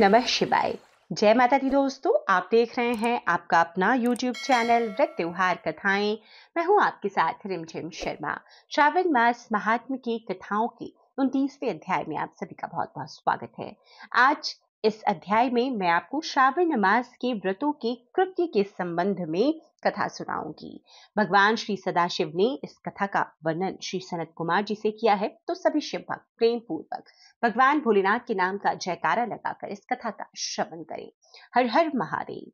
नमः शिवाय। जय माता दी दोस्तों, आप देख रहे हैं आपका अपना YouTube चैनल व्रत त्योहार कथाएं। मैं हूं आपके साथ रिमझिम शर्मा। श्रावण मास महात्म्य की कथाओं के 29वें अध्याय में आप सभी का बहुत बहुत स्वागत है। आज इस अध्याय में मैं आपको श्रावण मास के व्रतों के कृत्य के संबंध में कथा सुनाऊंगी। भगवान श्री सदाशिव ने इस कथा का वर्णन श्री सनत कुमार जी से किया है, तो सभी शिव भक्त प्रेम पूर्वक भगवान भोलेनाथ के नाम का जयकारा लगाकर इस कथा का श्रवण करें। हर हर महादेव।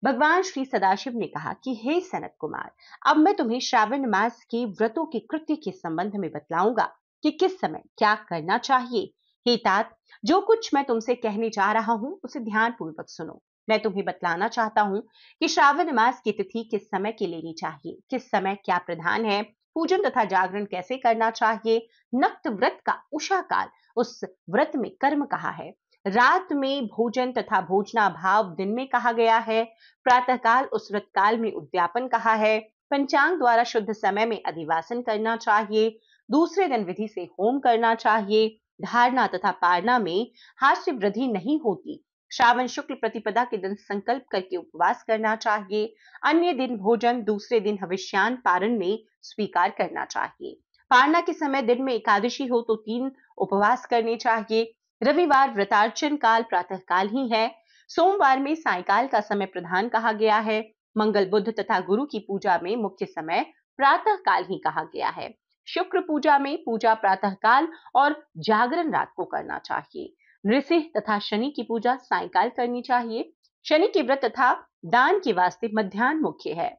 भगवान श्री सदाशिव ने कहा कि हे सनत कुमार, अब मैं तुम्हें श्रावण मास के व्रतों के कृत्य के संबंध में बतलाऊंगा कि किस समय क्या करना चाहिए। हे तात, जो कुछ मैं तुमसे कहने जा रहा हूं उसे ध्यान पूर्वक सुनो। मैं तुम्हें बतलाना चाहता हूं कि श्रावण मास की तिथि किस समय की लेनी चाहिए, किस समय क्या प्रधान है, पूजन तथा जागरण कैसे करना चाहिए, नक्त व्रत का उषा काल, उस व्रत में कर्म कहा है, रात में भोजन तथा भोजनाभाव दिन में कहा गया है, प्रातः काल उस व्रत काल में उद्यापन कहा है, पंचांग द्वारा शुद्ध समय में अधिवासन करना चाहिए, दूसरे दिन विधि से होम करना चाहिए, धारणा तथा पारणा में हास्य वृद्धि नहीं होती, श्रावण शुक्ल प्रतिपदा के दिन संकल्प करके उपवास करना चाहिए, अन्य दिन भोजन दूसरे दिन हविष्यान पारण में स्वीकार करना चाहिए, पारणा के समय दिन में एकादशी हो तो 3 उपवास करने चाहिए, रविवार व्रतार्चन काल प्रातः काल ही है, सोमवार में सायकाल का समय प्रधान कहा गया है, मंगल बुध तथा गुरु की पूजा में मुख्य समय प्रातः काल ही कहा गया है, शुक्र पूजा में पूजा प्रातः काल और जागरण रात को करना चाहिए, नृसिंह तथा शनि की पूजा सायकाल करनी चाहिए, शनि के व्रत तथा दान के वास्ते मध्याह्न मुख्य है,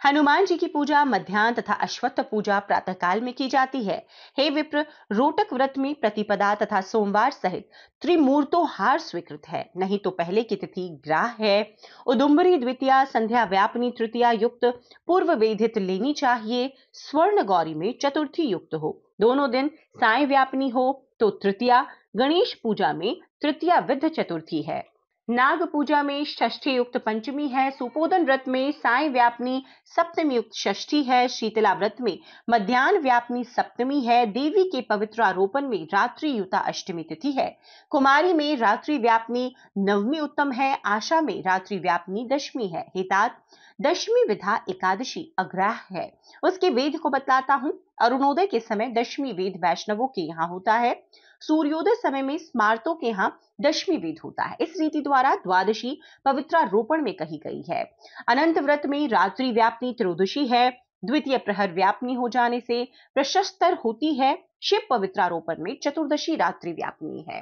हनुमान जी की पूजा मध्याह्न तथा अश्वत्थ पूजा प्रातः काल में की जाती है। हे विप्र, रोटक व्रत में प्रतिपदा तथा सोमवार सहित त्रिमूर्तोहार स्वीकृत है, नहीं तो पहले की तिथि ग्राह है, उदुम्बरी द्वितीया संध्या व्यापनी तृतीया युक्त पूर्व वेदित लेनी चाहिए, स्वर्ण गौरी में चतुर्थी युक्त हो, दोनों दिन साय व्यापनी हो तो तृतीया, गणेश पूजा में तृतीया विध चतुर्थी है, नाग पूजा में षष्ठी युक्त पंचमी है, सुपोदन व्रत में साय व्यापनी सप्तमी युक्त षष्ठी है, शीतला व्रत में मध्याह्न व्यापनी सप्तमी है, देवी के पवित्रारोपण में रात्रि युता अष्टमी तिथि है, कुमारी में रात्रि व्यापनी नवमी उत्तम है, आशा में रात्रि व्यापनी दशमी है। हितात, दशमी विधा एकादशी अग्राह है। उसके वेद को बतलाता हूं। अरुणोदय के समय दशमी वेद वैष्णवों के यहाँ होता है, सूर्योदय समय में स्मार्तों के यहाँ दशमी वेद होता है। इस रीति द्वारा द्वादशी पवित्रारोपण में कही गई है। अनंत व्रत में रात्रि व्यापनी त्रयोदशी है, द्वितीय प्रहर व्यापनी हो जाने से प्रशस्तर होती है, शिव पवित्रारोपण में चतुर्दशी रात्रि व्यापनी है।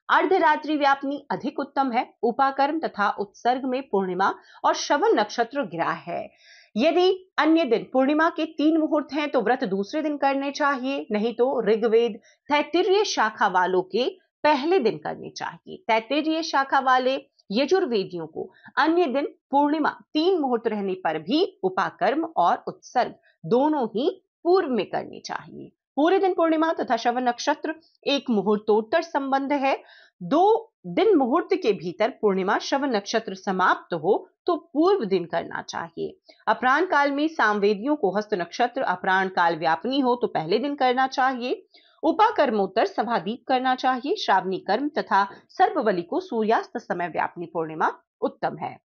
अर्धरात्रि व्यापनी अधिक उत्तम है, उपाकर्म तथा उत्सर्ग में पूर्णिमा और श्रवण नक्षत्र ग्राह है। यदि अन्य दिन पूर्णिमा के 3 मुहूर्त हैं तो व्रत दूसरे दिन करने चाहिए, नहीं तो ऋग्वेद तैत्तिरीय शाखा वालों के पहले दिन करने चाहिए। तैत्तिरीय शाखा वाले यजुर्वेदियों को अन्य दिन पूर्णिमा 3 मुहूर्त रहने पर भी उपाकर्म और उत्सर्ग दोनों ही पूर्व में करने चाहिए। पूरे दिन पूर्णिमा तथा श्रवण नक्षत्र एक मुहूर्तोत्तर संबंध है। 2 दिन मुहूर्त के भीतर पूर्णिमा श्रवण नक्षत्र समाप्त हो तो पूर्व दिन करना चाहिए। अपराह्न काल में सामवेदियों को हस्त नक्षत्र अपराह्न काल व्यापनी हो तो पहले दिन करना चाहिए। उपाकर्मोत्तर सभादीप करना चाहिए। श्रावणी कर्म तथा सर्पबलि को सूर्यास्त समय व्यापनी पूर्णिमा उत्तम है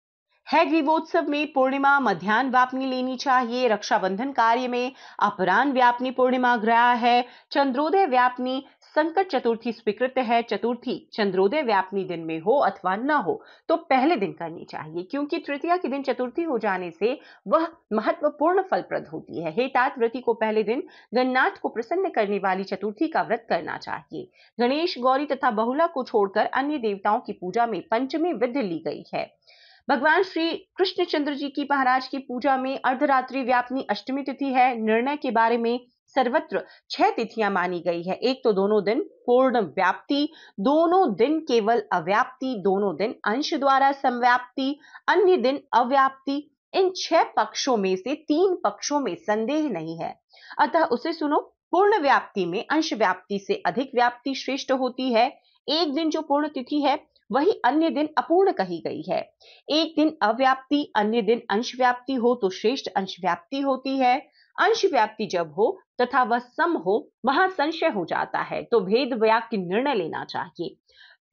ग्रीवोत्सव में पूर्णिमा मध्याह्न व्यापनी लेनी चाहिए। रक्षाबंधन कार्य में अपराह्न व्यापनी पूर्णिमा ग्रह है। चंद्रोदय व्यापनी संकट चतुर्थी स्वीकृत है। चतुर्थी चंद्रोदय व्यापनी दिन में हो अथवा न हो तो पहले दिन करनी चाहिए, क्योंकि तृतीया के दिन चतुर्थी हो जाने से वह महत्वपूर्ण फलप्रद होती है। हे तात, व्रती को पहले दिन गणनाथ को प्रसन्न करने वाली चतुर्थी का व्रत करना चाहिए। गणेश, गौरी तथा बहुला को छोड़कर अन्य देवताओं की पूजा में पंचमी विधि ली गई है। भगवान श्री कृष्णचंद्र जी की महाराज की पूजा में अर्धरात्रि व्यापनी अष्टमी तिथि है। निर्णय के बारे में सर्वत्र 6 तिथियां मानी गई है। एक तो दोनों दिन पूर्ण व्याप्ति, दोनों दिन केवल अव्याप्ति, दोनों दिन अंश द्वारा समव्याप्ति, अन्य दिन अव्याप्ति। इन 6 पक्षों में से 3 पक्षों में संदेह नहीं है, अतः उसे सुनो। पूर्ण व्याप्ति में अंश व्याप्ति से अधिक व्याप्ति श्रेष्ठ होती है। एक दिन जो पूर्ण तिथि है वही अन्य दिन अपूर्ण कही गई है। एक दिन अव्याप्ति अन्य दिन अंश व्याप्ति हो तो श्रेष्ठ अंश व्याप्ति होती है। अंश व्याप्ति जब हो तथा वह सम हो, वहां संशय हो जाता है तो भेद वाक्य निर्णय लेना चाहिए।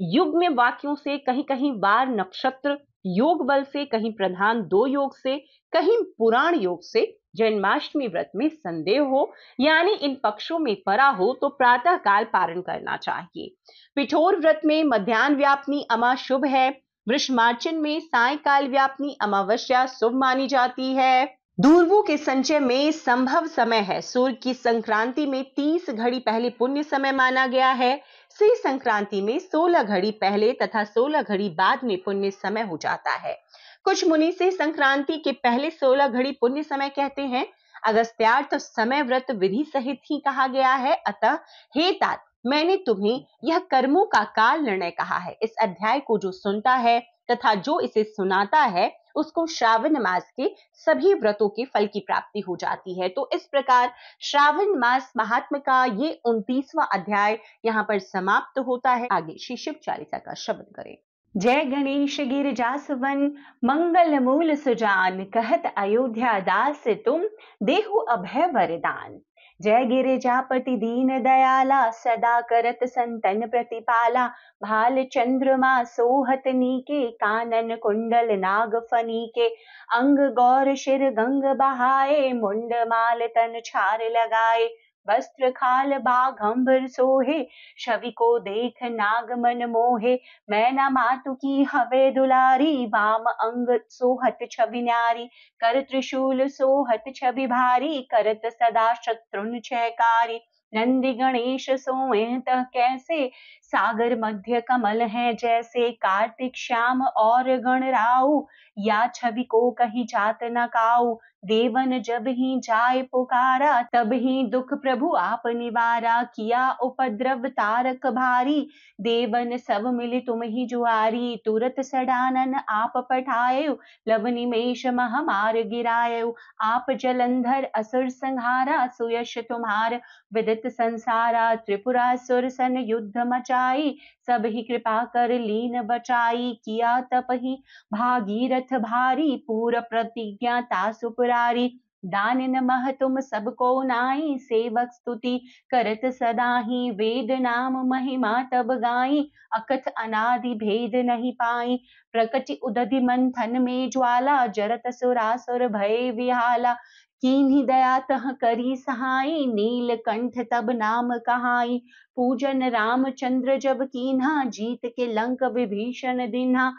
युग्म वाक्यों से, कहीं कहीं वार नक्षत्र योग बल से, कहीं प्रधान दो योग से, कहीं पुराण योग से जन्माष्टमी व्रत में संदेह हो यानी इन पक्षों में पड़ा हो तो प्रातः काल पारण करना चाहिए। पिठोर व्रत में मध्यान्ह व्यापनी अमा शुभ है। वृषमार्चन में सायकाल व्यापनी अमावस्या शुभ मानी जाती है। दूरवों के संचय में संभव समय है। सूर्य की संक्रांति में 30 घड़ी पहले पुण्य समय माना गया है। श्री संक्रांति में 16 घड़ी पहले तथा 16 घड़ी बाद में पुण्य समय हो जाता है। कुछ मुनि से संक्रांति के पहले 16 घड़ी पुण्य समय कहते हैं। अगस्त्यार्थ समय व्रत विधि सहित ही कहा गया है। अतः हे तात, मैंने तुम्हें यह कर्मों का काल निर्णय कहा है। इस अध्याय को जो सुनता है तथा जो इसे सुनाता है उसको श्रावण मास के सभी व्रतों के फल की प्राप्ति हो जाती है। तो इस प्रकार श्रावण मास महात्म का ये 29वां अध्याय यहाँ पर समाप्त होता है। आगे श्री शिव चालीसा का शब्द करें। जय गणेश गिरिजासवन मंगल मूल सुजान, कहत अयोध्या दास तुम देहु अभय वरदान। जय गिरिजापति दीन दयाला, सदा करत संतन प्रतिपाला। भाल चंद्रमा सोहत नीके, कानन कुंडल नाग फनीके। अंग गौर शिर गंग बहाए, मुंड माल तन छार लगाए। वस्त्र खाल बाघंबर सोहे, छवि को देख नाग मन मोहे। मैना मातु की हवे दुलारी, वाम अंग सोहत छवि न्यारी। कर त्रिशूल सोहत छवि भारी, करत सदा शत्रुन छयकारी। नंदी गणेश सोए तह कैसे, सागर मध्य कमल है जैसे। कार्तिक श्याम और गणराऊ, या छवि को कहीं जात न काऊ। देवन जब ही जाय पुकारा, तब ही दुख प्रभु आप निवारा। किया उपद्रव तारक भारी, देवन सब मिले तुम ही जुआरी। तुरत सडानन आप पठायो, लव निमेष मह मार गिरायो। आप जलंधर असुर संहारा, सुयश तुम्हार विदित संसारा। त्रिपुरासुर सन युद्ध मचाई, सब ही कृपा कर लीन बचाई। किया तप ही भागीरथ भारी, पूर प्रतिज्ञा तासु पुरारी। दानिन मह तुम सबको नाई, सेवक स्तुति करत सदा ही। वेद नाम महिमा तब गाई, अकथ अनादि भेद नहीं पाई। प्रकटि उदधि मंथन में ज्वाला, जरत सुरासुर भय विहाला। कीन्ही दया तह करी सहाई, नीलकंठ तब नाम कहाई। पूजन रामचंद्र जब कीन्हा, जीत के लंक विभीषण दिन्हा।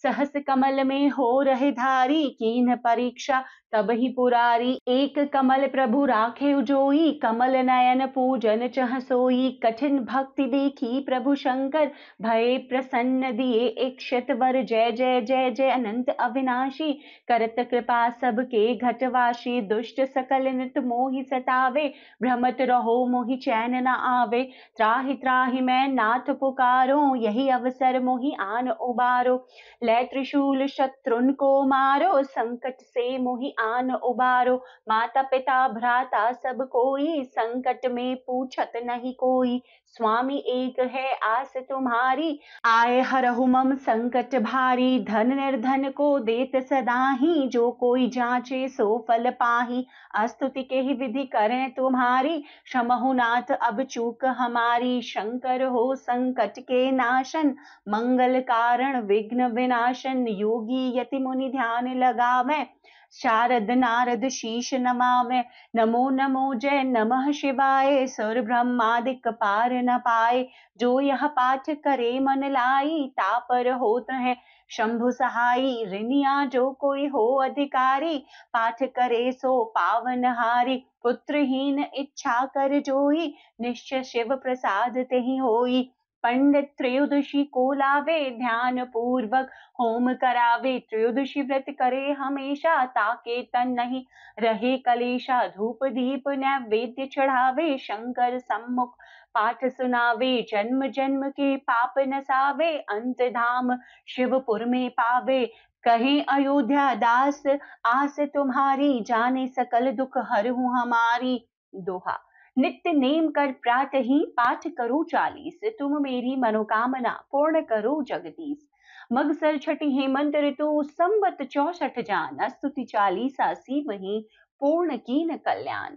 सहस कमल में हो रहे धारी, कीन्ह परीक्षा तब ही पुरारी। एक कमल प्रभु राखे जोई, कमल नयन पूजन चह सोई। कठिन भक्ति देखी प्रभु शंकर, भय प्रसन्न दिए एक वर। जय जय जय जय अनंत अविनाशी, करत कृपा सबके घटवाशी। दुष्ट सकल नित मोहि सतावे, भ्रमत रहो मोहि चैन न आवे। त्राहि त्राहि मैं नाथ पुकारो, यही अवसर मोहि आन उबारो। लै त्रिशूल शत्रुन को मारो, संकट से मोहि आन उबारो। माता पिता भ्राता सब कोई, संकट में पूछत नहीं कोई। स्वामी एक है आस तुम्हारी, आए हरहु मम संकट भारी। धन निर्धन को देत सदा ही, जो कोई जांचे सो फल पाही। स्तुति के ही विधि करें तुम्हारी, क्षमहु नाथ अब चूक हमारी। शंकर हो संकट के नाशन, मंगल कारण विघ्न विनाशन। योगी यति मुनि ध्यान लगावे, शारद नारद शीश नमावे। नमो नमो जय नमः शिवाय, सुर ब्रह्मादिक पार न पाए। जो यह पाठ करे मन लाई, तापर होत है शंभु सहाई। ऋनिया जो कोई हो अधिकारी, पाठ करे सो पावन हारी। पुत्रहीन इच्छा कर जोई, निश्चय शिव प्रसाद तेहि होई। पंडित त्रयोदशी को लावे, ध्यान पूर्वक होम करावे। त्रयोदशी व्रत करे हमेशा, ताके तन नहीं रहे कलेशा। धूप दीप नैवेद्य चढ़ावे, शंकर सम्मुख पाठ सुनावे। जन्म जन्म के पाप नसावे, अंत धाम शिवपुर में पावे। कहे अयोध्या दास आस तुम्हारी, जाने सकल दुख हरहु हमारी। दोहा। नित्य नेम कर प्रातः ही पाठ करो 40, तुम मेरी मनोकामना पूर्ण करो जगदीश। मगसर छठी हेमंत ऋतु, संवत 64 जान। स्तुति 40 सी वही, पूर्ण कीन कल्याण।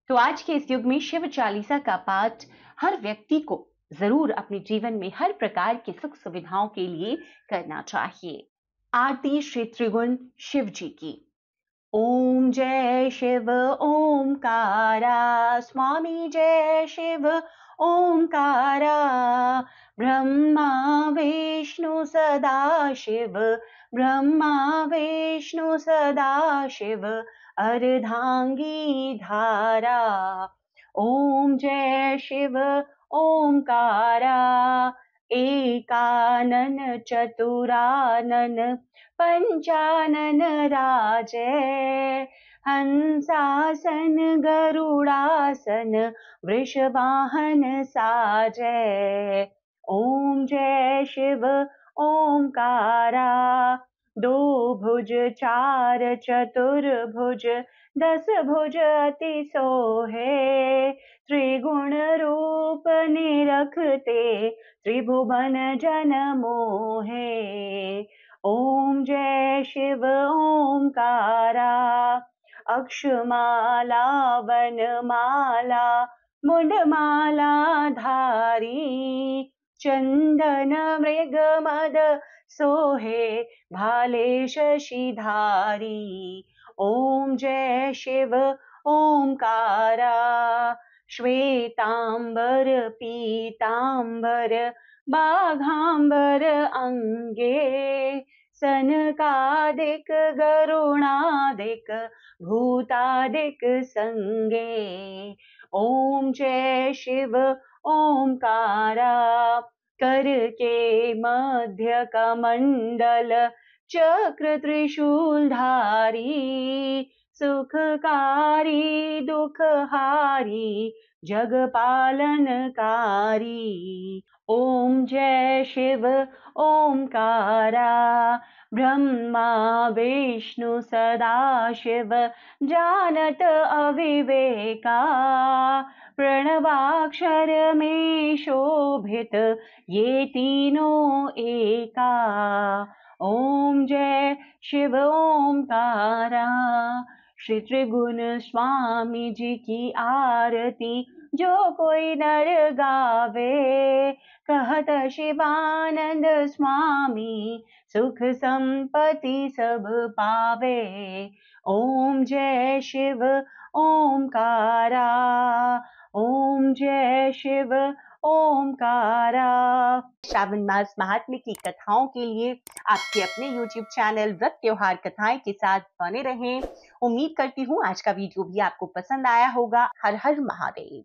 तो आज के इस युग में शिव चालीसा का पाठ हर व्यक्ति को जरूर अपने जीवन में हर प्रकार की सुख सुविधाओं के लिए करना चाहिए। आरती श्री त्रिगुण शिव जी की। ओम जय शिव ओमकारा, स्वामी जय शिव ओमकारा, ब्रह्मा विष्णु सदा शिव, ब्रह्मा विष्णु सदा शिव, अर्धांगी धारा। ओम जय शिव ओमकारा, एकानन चतुरानन पंचानन राजे, हंसासन गरुड़ासन वृषवाहन साजे। ओम जय शिव ओमकारा, दो भुज चार चतुर्भुज, 10 भुज अति सोहे, त्रिगुण रूप निरखते, त्रिभुवन जन मोहे। ओम जय शिव ओमकारा, अक्षमाला वनमाला मुंडमाला धारी, चंदन मृग मद सोहे, भाले शशिधारी। ओम जय शिव ओमकारा, श्वेतांबर पीतांबर बाघांबर अंगे, सनकादिक गरुणादिक भूतादिक संगे। ओम जय शिव ओमकारा, कर के मध्य कमंडल चक्र त्रिशूलधारी, सुखकारी दुखहारी जग पालनकारी। ओम जय शिव ओमकारा, ब्रह्मा विष्णु सदा शिव, जानत अविवेका, प्रणवाक्षर में शोभित ये तीनों एका। ओम जय शिव ओमकारा, श्री त्रिगुण स्वामी जी की आरती जो कोई नर गावे, कहत शिवानंद स्वामी सुख संपत्ति सब पावे। ओम जय शिव ओमकारा, ओम जय शिव ओमकारा। श्रावण मास महात्म्य की कथाओं के लिए आपके अपने YouTube चैनल व्रत त्योहार कथाएं के साथ बने रहें। उम्मीद करती हूँ आज का वीडियो भी आपको पसंद आया होगा। हर हर महादेव।